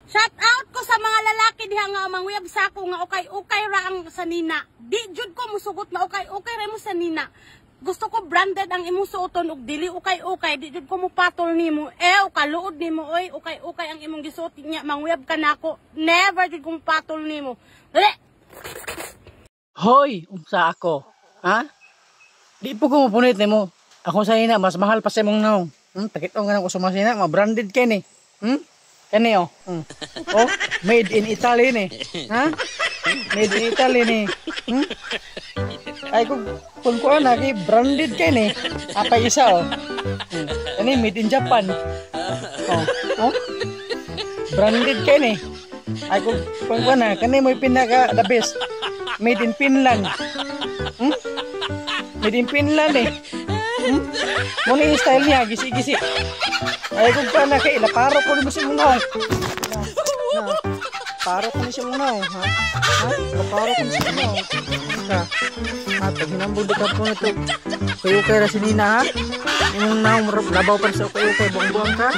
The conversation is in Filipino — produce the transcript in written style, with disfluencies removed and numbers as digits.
Shout out ko sa mga lalaki diha nga manguyab sa ako nga okay ra ang sanina. Di jud ko musugot na okay ra mo sanina. Gusto ko branded ang imong suoton ug dili okay di jud ko mo patol nimo. Kaluod nimo oy, okay ang imong gisuot niya manguyab ka nako. Never jud ko mo patol nimo. Dali. Hoy, unsa ako? Ha? Di po ko mapunit nimo. Ako sa ina mas mahal pa sa imong naong. Takit-ong nga ko sa masina, ma-branded kay ni. Kani oh. Oh, made in Italy ni. Ha? Made in Italy ni. Ay kung na kay branded kay ni. Apa isa oh. Kani made in Japan. Oh. Branded kay ni. Ay kung na kani mo pinaka the best. Made in Finland. Made in Finland eh. Muna yung style niya, gisi-gisi. Ay kung pa na kay paro ko ni si Mungaw. Paro ko ni si Mungaw, ha? Paro ko ni si Mungaw. At hinambog ka po nito. Kayo kay Rasinina, ha? Yung naong labaw pa sa kayo kay buang-buang ka.